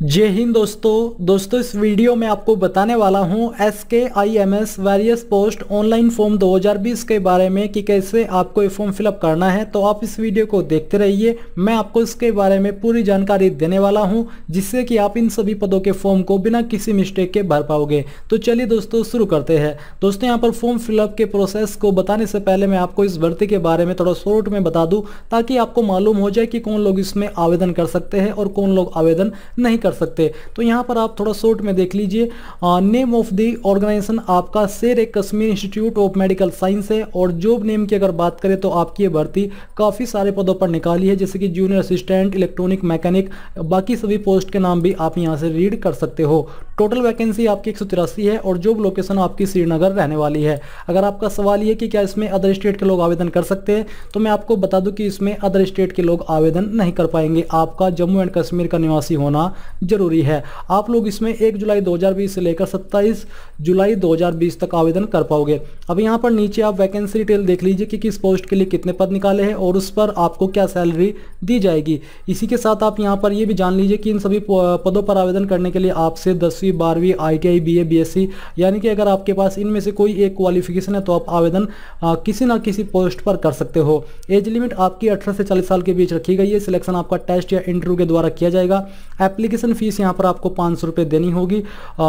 जय हिंद दोस्तों इस वीडियो में आपको बताने वाला हूं SKIMS various post online form 2020 के बारे में कि कैसे आपको ये फॉर्म फिलअप करना है। तो आप इस वीडियो को देखते रहिए, मैं आपको इसके बारे में पूरी जानकारी देने वाला हूं जिससे कि आप इन सभी पदों के फॉर्म को बिना किसी मिस्टेक के भर पाओगे। तो चलिए दोस्तों शुरू करते हैं। दोस्तों यहाँ पर फॉर्म फिलअप के प्रोसेस को बताने से पहले मैं आपको इस भर्ती के बारे में थोड़ा शॉर्ट में बता दूं ताकि आपको मालूम हो जाए कि कौन लोग इसमें आवेदन कर सकते हैं और कौन लोग आवेदन नहीं कर सकते। तो यहाँ पर आप थोड़ा शॉर्ट में देख लीजिए। नेम ऑफ द ऑर्गेनाइजेशन आपका Sher e Kashmir institute of medical science है। और जॉब नेम की अगर बात करें तो आपकी ये भर्ती काफ़ी सारे पदों पर निकाली है, जैसे कि जूनियर असिस्टेंट, इलेक्ट्रॉनिक मैकेनिक, बाकी सभी पोस्ट के नाम भी आप यहाँ से रीड कर सकते हो। टोटल वैकेंसी आपकी 183 है और जॉब लोकेशन आपकी श्रीनगर रहने वाली है। अगर आपका सवाल ये कि क्या इसमें अदर स्टेट के लोग आवेदन कर सकते हैं, तो मैं आपको बता दूं कि इसमें अदर स्टेट के लोग आवेदन नहीं कर पाएंगे। आपका जम्मू एंड कश्मीर का निवासी होना जरूरी है। आप लोग इसमें 1 जुलाई 2020 से लेकर 27 जुलाई 2020 तक आवेदन कर पाओगे। अब यहाँ पर नीचे आप वैकेंसी डिटेल देख लीजिए कि किस पोस्ट के लिए कितने पद निकाले हैं और उस पर आपको क्या सैलरी दी जाएगी। इसी के साथ आप यहाँ पर ये भी जान लीजिए कि इन सभी पदों पर आवेदन करने के लिए आपसे 10वीं 12वीं ITI BA BSc यानी कि अगर आपके पास इनमें से कोई एक क्वालिफिकेशन है तो आप आवेदन किसी ना किसी पोस्ट पर कर सकते हो। एज लिमिट आपकी 18 से 40 साल के बीच रखी गई है। सिलेक्शन आपका टेस्ट या इंटरव्यू के द्वारा किया जाएगा। एप्लीकेशन फीस यहाँ पर आपको 500 रुपये देनी होगी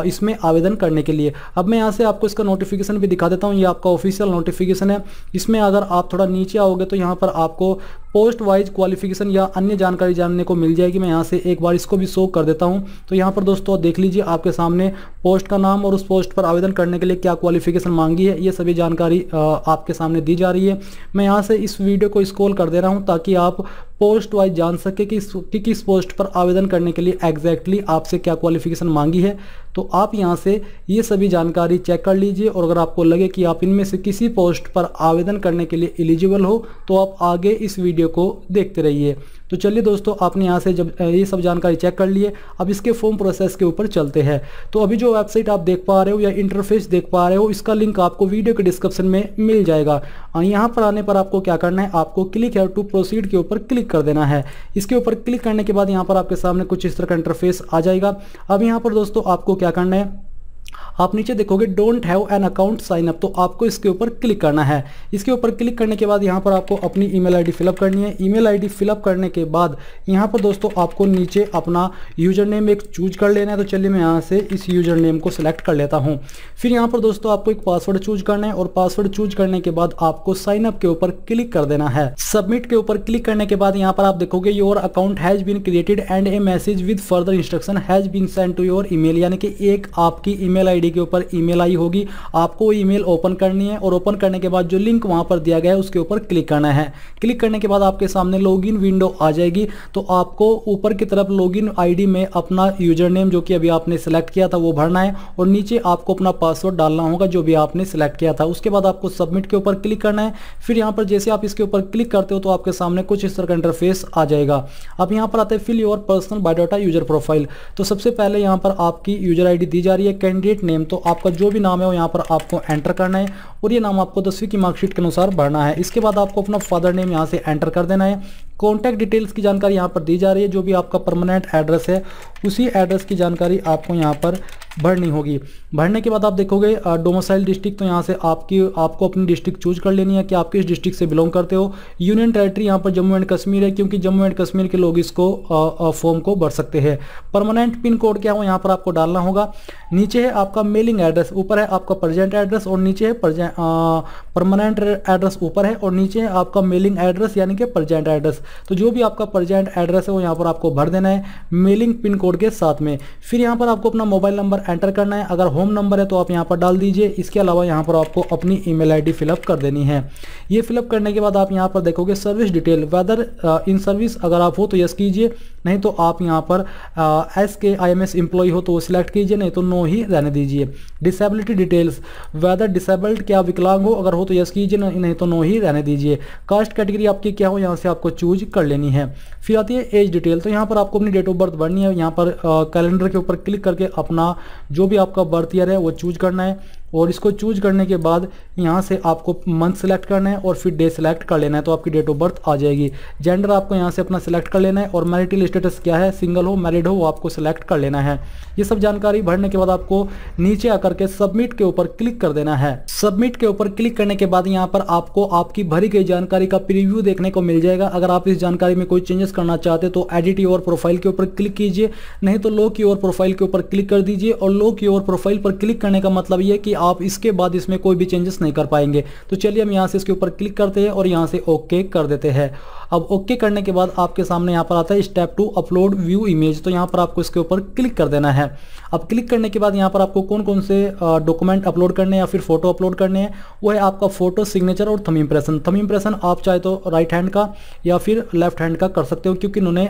इसमें आवेदन करने के लिए। अब मैं यहाँ से आपको इसका नोटिफिकेशन भी दिखा देता हूँ। ये आपका ऑफिशियल नोटिफिकेशन है। इसमें अगर आप थोड़ा नीचे आओगे तो यहाँ पर आपको पोस्ट वाइज क्वालिफिकेशन या अन्य जानकारी जानने को मिल जाएगी। मैं यहाँ से एक बार इसको भी शो कर देता हूँ। तो यहाँ पर दोस्तों देख लीजिए आपके सामने पोस्ट का नाम और उस पोस्ट पर आवेदन करने के लिए क्या क्वालिफिकेशन मांगी है, ये सभी जानकारी आपके सामने दी जा रही है। मैं यहाँ से इस वीडियो को स्क्रॉल कर दे रहा हूँ ताकि आप पोस्ट वाइज जान सके कि किस पोस्ट पर आवेदन करने के लिए एग्जैक्टली आपसे क्या क्वालिफिकेशन मांगी है। तो आप यहाँ से ये सभी जानकारी चेक कर लीजिए और अगर आपको लगे कि आप इनमें से किसी पोस्ट पर आवेदन करने के लिए एलिजिबल हो तो आप आगे इस वीडियो को देखते रहिए। तो चलिए दोस्तों, आपने यहाँ से जब ये सब जानकारी चेक कर लिए, अब इसके फॉर्म प्रोसेस के ऊपर चलते हैं। तो अभी जो वेबसाइट आप देख पा रहे हो या इंटरफेस देख पा रहे हो, इसका लिंक आपको वीडियो के डिस्क्रिप्शन में मिल जाएगा। यहाँ पर आने पर आपको क्या करना है, आपको क्लिक हेयर टू प्रोसीड के ऊपर क्लिक कर देना है। इसके ऊपर क्लिक करने के बाद यहाँ पर आपके सामने कुछ इस तरह का इंटरफेस आ जाएगा। अब यहाँ पर दोस्तों आपको क्या करना है, आप नीचे देखोगे don't have an account sign up, तो आपको इसके ऊपर क्लिक करना है। इसके ऊपर क्लिक करने के बाद यहाँ पर आपको अपनी ईमेल आईडी फिलअप करनी है। ईमेल आईडी फिलअप करने के बाद यहाँ पर दोस्तों आपको नीचे अपना यूजर नेम एक चूज कर लेना है। तो चलिए मैं यहाँ से इस यूजर नेम को सिलेक्ट कर लेता हूँ। फिर यहाँ पर दोस्तों आपको एक पासवर्ड चूज करना है और पासवर्ड चूज करने के बाद आपको साइन अप के ऊपर क्लिक कर देना है। सबमिट के ऊपर क्लिक करने के बाद यहाँ पर आप देखोगे your account has been created and a message with further instruction has been sent to your email, यानी कि एक आपकी ईमेल आईडी के ऊपर ईमेल आई होगी। आपको ईमेल ओपन करनी है और ओपन करने के बाद जो लिंक वहां पर दिया गया है उसके ऊपर क्लिक करना है। क्लिक करने के बाद आपके सामने लॉगिन विंडो आ जाएगी। तो आपको ऊपर की तरफ लॉगिन आईडी में अपना यूजर नेम जो कि अभी आपने सेलेक्ट किया था वो भरना है और नीचे आपको अपना पासवर्ड डालना होगा जो भी आपने सेलेक्ट किया था। उसके बाद आपको सबमिट के ऊपर क्लिक करना है। फिर यहाँ पर जैसे आप इसके ऊपर क्लिक करते हो तो आपके सामने कुछ इस तरह का इंटरफेस आ जाएगा। अब यहाँ पर आते हैं fill your personal biodata user profile. तो सबसे पहले यहाँ पर आपकी यूजर आईडी दी जा रही है, कैंडिडेट नेम, तो आपका जो भी नाम है वो यहाँ पर आपको एंटर करना है और ये नाम आपको 10वीं की मार्कशीट के अनुसार भरना है। इसके बाद आपको अपना फादर नेम यहाँ से एंटर कर देना है। कॉन्टैक्ट डिटेल्स की जानकारी यहाँ पर दी जा रही है, जो भी आपका परमानेंट एड्रेस है उसी एड्रेस की जानकारी आपको यहाँ पर भरनी होगी। भरने के बाद आप देखोगे डोमिसाइल डिस्ट्रिक्ट, तो यहाँ से आपको अपनी डिस्ट्रिक्ट चूज कर लेनी है कि आप किस डिस्ट्रिक्ट से बिलोंग करते हो। यूनियन टेरिटरी यहाँ पर जम्मू एंड कश्मीर है क्योंकि जम्मू एंड कश्मीर के लोग इसको फॉर्म को भर सकते हैं। परमानेंट पिन कोड क्या हो यहाँ पर आपको डालना होगा। नीचे है आपका मेलिंग एड्रेस, ऊपर है आपका प्रेजेंट एड्रेस और नीचे है परमानेंट एड्रेस ऊपर है और नीचे है आपका मेलिंग एड्रेस यानी कि प्रेजेंट एड्रेस। तो जो भी आपका प्रेजेंट एड्रेस है वो यहाँ पर आपको भर देना है मेलिंग पिन कोड के साथ में। फिर यहाँ पर आपको अपना मोबाइल नंबर एंटर करना है। अगर होम नंबर है तो आप यहाँ पर डाल दीजिए। इसके अलावा यहाँ पर आपको अपनी ईमेल आईडी फिलअप कर देनी है। ये फिलअप करने के बाद आप यहाँ पर देखोगे service detail, whether in service अगर आप हो तो यस कीजिए, नहीं तो आप यहाँ पर SKIMS एम्प्लॉय हो तो वो सिलेक्ट कीजिए, नहीं तो नो ही रहने दीजिए। डिसेबिलिटी डिटेल्स, वेदर डिसेबल्ड, क्या विकलांग हो, अगर हो तो यस कीजिए, नहीं तो नो ही रहने दीजिए। कास्ट कैटेगरी आपकी क्या हो यहाँ से आपको चूज कर लेनी है। फिर आती है एज डिटेल, तो यहाँ पर आपको अपनी डेट ऑफ बर्थ भरनी है। यहाँ पर कैलेंडर के ऊपर क्लिक करके अपना जो भी आपका बर्थ ईयर है वो चूज करना है और इसको चूज करने के बाद यहाँ से आपको मंथ सेलेक्ट करना है और फिर डे सेलेक्ट कर लेना है, तो आपकी डेट ऑफ बर्थ आ जाएगी। जेंडर आपको यहाँ से अपना सेलेक्ट कर लेना है और मैरिटल स्टेटस क्या है, सिंगल हो मैरिड हो, वो आपको सेलेक्ट कर लेना है। ये सब जानकारी भरने के बाद आपको नीचे आकर के सबमिट के ऊपर क्लिक कर देना है। सबमिट के ऊपर क्लिक करने के बाद यहाँ पर आपको आपकी भरी गई जानकारी का प्रीव्यू देखने को मिल जाएगा। अगर आप इस जानकारी में कोई चेंजेस करना चाहते तो एडिट योर प्रोफाइल के ऊपर क्लिक कीजिए, नहीं तो लॉक योर प्रोफाइल के ऊपर क्लिक कर दीजिए। और लॉक योर प्रोफाइल पर क्लिक करने का मतलब ये कि आप इसके बाद इसमें कोई भी चेंजेस नहीं कर पाएंगे। तो चलिए हम यहाँ से इसके ऊपर क्लिक करते हैं और यहाँ से ओके कर देते हैं। अब ओके करने के बाद आपके सामने यहाँ पर आता है स्टेप 2 अपलोड व्यू इमेज, तो यहाँ पर आपको इसके ऊपर क्लिक कर देना है। अब क्लिक करने के बाद यहाँ पर आपको कौन कौन से डॉक्यूमेंट अपलोड करने हैं या फिर फोटो अपलोड करने हैं, वो है आपका फोटो, सिग्नेचर और थंब इंप्रेशन। थंब इंप्रेशन आप चाहे तो राइट हैंड का या फिर लेफ्ट हैंड का कर सकते हो, क्योंकि इन्होंने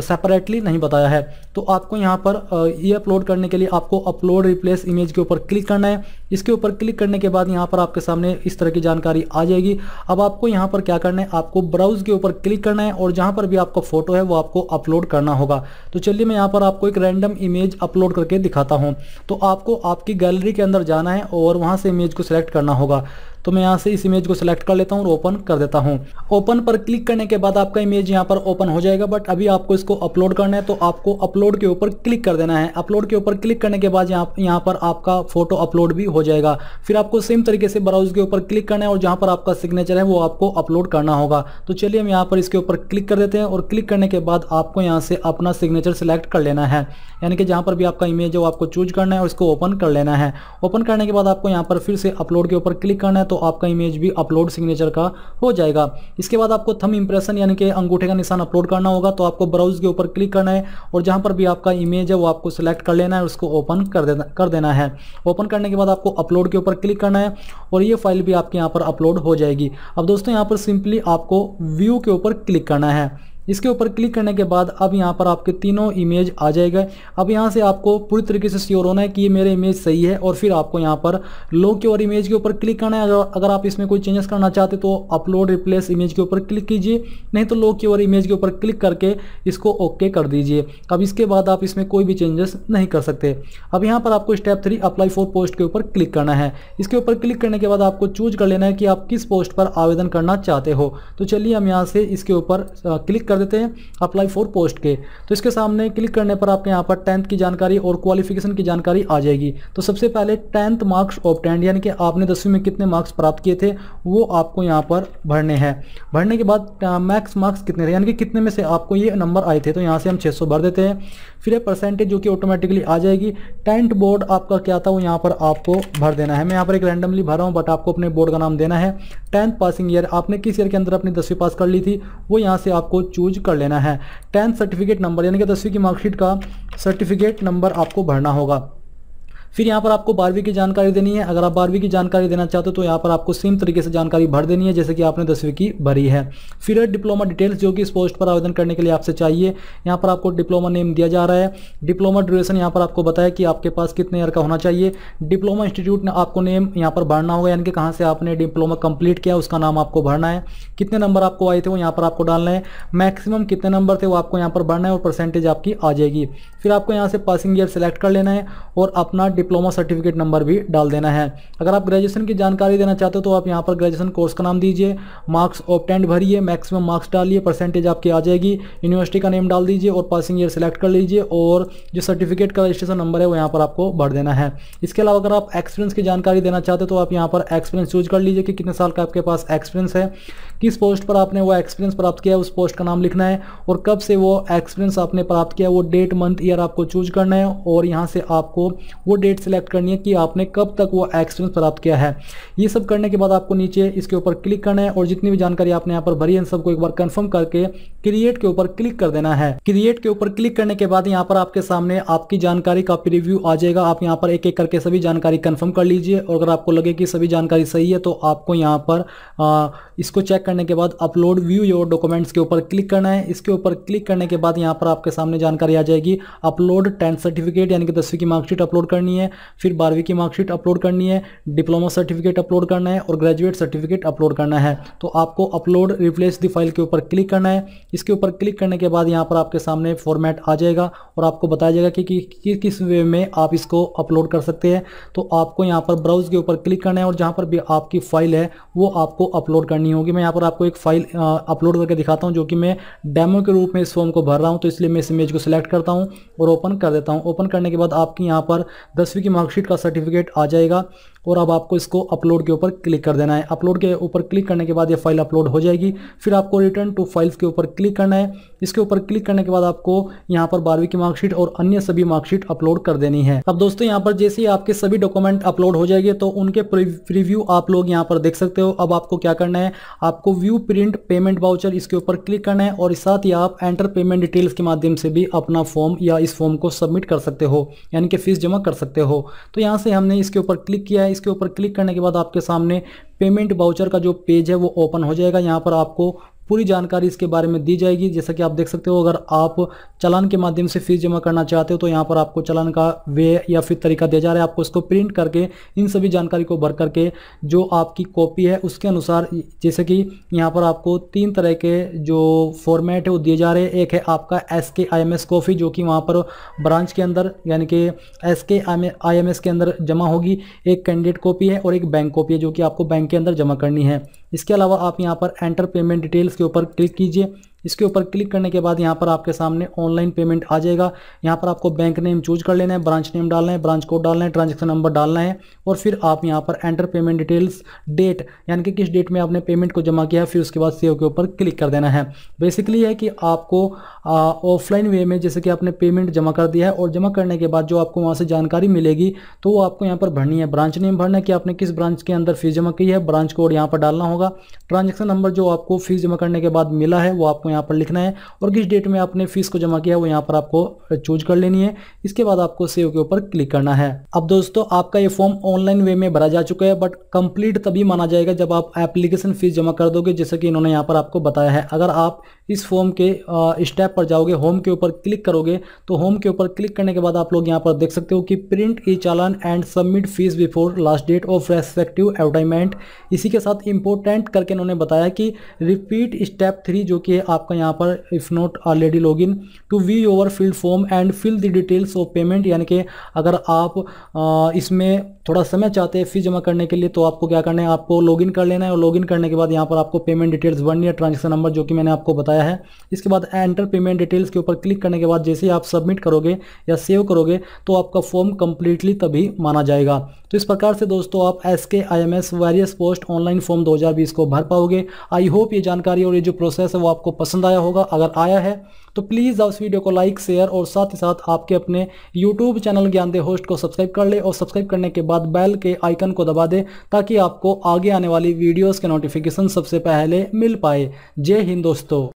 सेपरेटली नहीं बताया है। तो आपको यहाँ पर ये अपलोड करने के लिए आपको अपलोड रिप्लेस इमेज के ऊपर क्लिक करना है। इसके ऊपर क्लिक करने के बाद यहाँ पर आपके सामने इस तरह की जानकारी आ जाएगी। अब आपको यहाँ पर क्या करना है, आपको ब्राउज के ऊपर क्लिक करना है और जहाँ पर भी आपका फोटो है वो आपको अपलोड करना होगा। तो चलिए मैं यहाँ पर आपको एक रैंडम इमेज अपलोड करके दिखाता हूँ। तो आपको आपकी गैलरी के अंदर जाना है और वहाँ से इमेज को सिलेक्ट करना होगा। तो मैं यहाँ से इस इमेज को सिलेक्ट कर लेता हूँ और ओपन कर देता हूँ। ओपन पर क्लिक करने के बाद आपका इमेज यहाँ पर ओपन हो जाएगा, बट अभी आपको इसको अपलोड करना है तो आपको अपलोड के ऊपर क्लिक कर देना है। अपलोड के ऊपर क्लिक करने के बाद यहाँ पर आपका फोटो अपलोड भी हो जाएगा। फिर आपको सेम तरीके से ब्राउज के ऊपर क्लिक करना है और जहाँ पर आपका सिग्नेचर है वो आपको अपलोड करना होगा। तो चलिए हम यहाँ पर इसके ऊपर क्लिक कर देते हैं और क्लिक करने के बाद आपको यहाँ से अपना सिग्नेचर सिलेक्ट कर लेना है, यानी कि जहाँ पर भी आपका इमेज है वो आपको चूज करना है और इसको ओपन कर लेना है। ओपन करने के बाद आपको यहाँ पर फिर से अपलोड के ऊपर क्लिक करना है, तो आपका इमेज भी अपलोड सिग्नेचर का हो जाएगा। इसके बाद आपको थंब इंप्रेशन यानी कि अंगूठे का निशान अपलोड करना होगा। तो आपको ब्राउज के ऊपर क्लिक करना है और जहां पर भी आपका इमेज है वो आपको सिलेक्ट कर लेना है, उसको ओपन कर देना है। ओपन करने के बाद आपको अपलोड के ऊपर क्लिक करना है और ये फाइल भी आपके यहाँ पर अपलोड हो जाएगी। अब दोस्तों यहाँ पर सिंपली आपको व्यू के ऊपर क्लिक करना है। इसके ऊपर क्लिक करने के बाद अब यहाँ पर आपके तीनों इमेज आ जाएगा। अब यहाँ से आपको पूरी तरीके से श्योर होना है कि ये मेरा इमेज सही है और फिर आपको यहाँ पर लॉक योर इमेज के ऊपर क्लिक करना है। अगर आप इसमें कोई चेंजेस करना चाहते तो अपलोड रिप्लेस इमेज के ऊपर क्लिक कीजिए, नहीं तो लॉक योर इमेज के ऊपर क्लिक करके इसको ओके कर दीजिए। अब इसके बाद आप इसमें कोई भी चेंजेस नहीं कर सकते। अब यहाँ पर आपको स्टेप 3 अप्लाई फॉर पोस्ट के ऊपर क्लिक करना है। इसके ऊपर क्लिक करने के बाद आपको चूज कर लेना है कि आप किस पोस्ट पर आवेदन करना चाहते हो। तो चलिए हम यहाँ से इसके ऊपर क्लिक कर देते हैं अप्लाई फॉर पोस्ट के। तो इसके सामने क्लिक करने पर आपके यहाँ पर 10th की जानकारी और क्वालिफिकेशन की जानकारी आ जाएगी। तो सबसे पहले 10th मार्क्स ऑब्टेन्ड, यानी कि आपने 10वीं में कितने मार्क्स प्राप्त किए थे वो आपको यहाँ पर भरने हैं। भरने के बाद मैक्स मार्क्स कितने थे, यानी कि कितने में से आपको ये नंबर आए थे। तो यहाँ से हम 600 भर देते हैं। फिर ये परसेंटेज जो कि ऑटोमेटिकली आ जाएगी। 10th बोर्ड आपका क्या था वो यहाँ पर आपको भर देना है। मैं यहाँ पर एक रैंडमली भर रहा हूँ, बट आपको अपने बोर्ड का नाम देना है। 10th पासिंग ईयर, आपने किस ईयर के अंदर अपनी 10वीं पास कर ली थी वो यहाँ से आपको चूज कर लेना है। 10th सर्टिफिकेट नंबर, यानी कि 10वीं की मार्कशीट का सर्टिफिकेट नंबर आपको भरना होगा। फिर यहाँ पर आपको 12वीं की जानकारी देनी है। अगर आप 12वीं की जानकारी देना चाहते हो तो यहाँ पर आपको सेम तरीके से जानकारी भर देनी है जैसे कि आपने 10वीं की भरी है। फिर डिप्लोमा डिटेल्स जो कि इस पोस्ट पर आवेदन करने के लिए आपसे चाहिए। यहाँ पर आपको डिप्लोमा नेम दिया जा रहा है। डिप्लोमा ड्यूरेशन यहाँ पर आपको बताया कि आपके पास कितने ईयर का होना चाहिए। डिप्लोमा इंस्टीट्यूट आपको नेम यहाँ पर भरना होगा, यानी कि कहाँ से आपने डिप्लोमा कंप्लीट किया उसका नाम आपको भरना है। कितने नंबर आपको आए थे वो यहाँ पर आपको डालना है। मैक्सिमम कितने नंबर थे वो आपको यहाँ पर भरना है और परसेंटेज आपकी आ जाएगी। फिर आपको यहाँ से पासिंग ईयर सेलेक्ट कर लेना है और अपना डिप्लोमा सर्टिफिकेट नंबर भी डाल देना है। अगर आप ग्रेजुएशन की जानकारी देना चाहते हो तो आप यहाँ पर ग्रेजुएशन कोर्स का नाम दीजिए, मार्क्स ऑब्टेन्ड भरिए, मैक्सिमम मार्क्स डालिए, परसेंटेज आपकी आ जाएगी। यूनिवर्सिटी का नेम डाल दीजिए और पासिंग ईयर सेलेक्ट कर लीजिए और जो सर्टिफिकेट का रजिस्ट्रेशन नंबर है वो यहाँ पर आपको भर देना है। इसके अलावा अगर आप एक्सपीरियंस की जानकारी देना चाहते हो तो आप यहाँ पर एक्सपीरियंस चूज कर लीजिए कि कितने साल का आपके पास एक्सपीरियंस है, किस पोस्ट पर आपने वो एक्सपीरियंस प्राप्त किया है उस पोस्ट का नाम लिखना है और कब से वो एक्सपीरियंस आपने प्राप्त किया वो डेट मंथ ईयर आपको चूज करना है और यहाँ से आपको वो डेट सेलेक्ट करनी है कि आपने कब तक वो एक्सपीरियंस प्राप्त किया है। ये सब करने के बाद आपको नीचे इसके ऊपर क्लिक करना है और जितनी भी जानकारी आपने यहाँ पर भरी है इन सबको एक बार कंफर्म करके क्रिएट के ऊपर क्लिक कर देना है। क्रिएट के ऊपर क्लिक करने के बाद यहाँ पर आपके सामने आपकी जानकारी का प्रीव्यू आ जाएगा। आप यहाँ पर एक एक करके सभी जानकारी कंफर्म कर लीजिए और अगर आपको लगे कि सभी जानकारी सही है तो आपको यहाँ पर इसको चेक करने के बाद अपलोड व्यू योर डॉक्यूमेंट्स के ऊपर क्लिक करना है। इसके ऊपर क्लिक करने के बाद यहाँ पर आपके सामने जानकारी आ जाएगी। अपलोड 10th सर्टिफिकेट यानी कि 10वीं की मार्कशीट अपलोड करनी करनी है, फिर 12वीं की मार्कशीट अपलोड करनी है, डिप्लोमा सर्टिफिकेट अपलोड करना है और ग्रेजुएट सर्टिफिकेट अपलोड करना है। तो आपको अपलोड रिप्लेस द फाइल के ऊपर क्लिक करना है। इसके ऊपर क्लिक करने के बाद यहाँ पर आपके सामने फॉर्मेट आ जाएगा और आपको बताया जाएगा कि किस वे में आप इसको अपलोड कर सकते हैं। तो आपको यहाँ पर ब्राउज के ऊपर क्लिक करना है और जहाँ पर भी आपकी फाइल है वो आपको अपलोड करनी होगी। मैं यहाँ पर आपको एक फाइल अपलोड करके दिखाता हूँ, जो कि मैं डेमो के रूप में इस फॉर्म को भर रहा हूँ। तो इसलिए मैं इस इमेज को सिलेक्ट करता हूँ और ओपन कर देता हूँ। ओपन करने के बाद आपकी यहाँ पर 10वीं की मार्कशीट का सर्टिफिकेट आ जाएगा और अब आपको इसको अपलोड के ऊपर क्लिक कर देना है। अपलोड के ऊपर क्लिक करने के बाद ये फाइल अपलोड हो जाएगी। फिर आपको रिटर्न टू फाइल्स के ऊपर क्लिक करना है। इसके ऊपर क्लिक करने के बाद आपको यहाँ पर 12वीं की मार्कशीट और अन्य सभी मार्कशीट अपलोड कर देनी है। अब दोस्तों यहाँ पर जैसे ही आपके सभी डॉक्यूमेंट अपलोड हो जाएंगे तो उनके प्रीव्यू आप लोग यहाँ पर देख सकते हो। अब आपको क्या करना है, आपको व्यू प्रिंट पेमेंट वाउचर इसके ऊपर क्लिक करना है और साथ ही आप एंटर पेमेंट डिटेल्स के माध्यम से भी अपना फॉर्म या इस फॉर्म को सबमिट कर सकते हो, यानी कि फीस जमा कर सकते हो। तो यहाँ से हमने इसके ऊपर क्लिक किया है। इसके ऊपर क्लिक करने के बाद आपके सामने पेमेंट वाउचर का जो पेज है वो ओपन हो जाएगा। यहाँ पर आपको पूरी जानकारी इसके बारे में दी जाएगी। जैसा कि आप देख सकते हो, अगर आप चालान के माध्यम से फीस जमा करना चाहते हो तो यहाँ पर आपको चालान का वे या फिर तरीका दिया जा रहा है। आपको इसको प्रिंट करके इन सभी जानकारी को भर करके जो आपकी कॉपी है उसके अनुसार, जैसे कि यहाँ पर आपको 3 तरह के जो फॉर्मेट है वो दिए जा रहे हैं। एक है आपका SKIMS कॉपी, जो कि वहाँ पर ब्रांच के अंदर यानी कि SKIMS के अंदर जमा होगी। एक कैंडिडेट कॉपी है और एक बैंक कॉपी है जो कि आपको बैंक के अंदर जमा करनी है। इसके अलावा आप यहाँ पर एंटर पेमेंट डिटेल्स के ऊपर क्लिक कीजिए। इसके ऊपर क्लिक करने के बाद यहाँ पर आपके सामने ऑनलाइन पेमेंट आ जाएगा। यहाँ पर आपको बैंक नेम चूज कर लेना है, ब्रांच नेम डालना है, ब्रांच कोड डालना है, ट्रांजैक्शन नंबर डालना है और फिर आप यहाँ पर एंटर पेमेंट डिटेल्स, डेट यानी कि किस डेट में आपने पेमेंट को जमा किया है, फिर उसके बाद सेव के ऊपर क्लिक कर देना है। बेसिकली है कि आपको ऑफलाइन वे में जैसे कि आपने पेमेंट जमा कर दिया है और जमा करने के बाद जो आपको वहाँ से जानकारी मिलेगी तो वो आपको यहाँ पर भरनी है। ब्रांच नेम भरना है कि आपने किस ब्रांच के अंदर फीस जमा की है, ब्रांच कोड यहाँ पर डालना होगा, ट्रांजैक्शन नंबर जो आपको फीस जमा करने के बाद मिला है वो आपको यहाँ पर लिखना है और किस डेट में आपने फीस को जमा किया वो यहाँ पर आपको चूज कर लेनी है। इसके बाद आपको सेव के ऊपर क्लिक करना है। अब दोस्तों आपका ये फॉर्म ऑनलाइन वे में भरा जा चुका है, बट कंप्लीट तभी माना जाएगा जब आप एप्लीकेशन फीस जमा कर दोगे, जैसे कि इन्होंने यहाँ पर आपको बताया है। अगर आप इस फॉर्म के स्टेप पर जाओगे, होम के ऊपर क्लिक करोगे, तो होम के ऊपर क्लिक करने के बाद आप लोग यहाँ पर देख सकते हो कि print e challan and submit fee before last date of respective advertisement. इसी के साथ इंपॉर्टेंट करके इन्होंने बताया कि रिपीट स्टेप 3 जो कि आपका यहाँ पर if not already login to view your field form and fill the details of payment, यानी कि अगर आप इसमें थोड़ा समय चाहते हैं फीस जमा करने के लिए तो आपको क्या करना है, आपको लॉगिन कर लेना है और लॉगिन करने के बाद यहाँ पर आपको पेमेंट डिटेल्स भरनी है, ट्रांजैक्शन नंबर जो कि मैंने आपको बताया है। इसके बाद एंटर पेमेंट डिटेल्स के ऊपर क्लिक करने के बाद जैसे ही आप सबमिट करोगे या सेव करोगे तो आपका फॉर्म कंप्लीटली तभी माना जाएगा। तो इस प्रकार से दोस्तों आप SKIMS various post online form 2020 को भर पाओगे। आई होप ये जानकारी और ये जो प्रोसेस है वो आपको पसंद आया होगा। अगर आया है तो प्लीज़ आप इस वीडियो को लाइक, शेयर और साथ ही साथ आपके अपने YouTube चैनल ज्ञानदे होस्ट को सब्सक्राइब कर ले और सब्सक्राइब करने के बाद बेल के आइकन को दबा दे ताकि आपको आगे आने वाली वीडियोस के नोटिफिकेशन सबसे पहले मिल पाए। जय हिंद दोस्तों।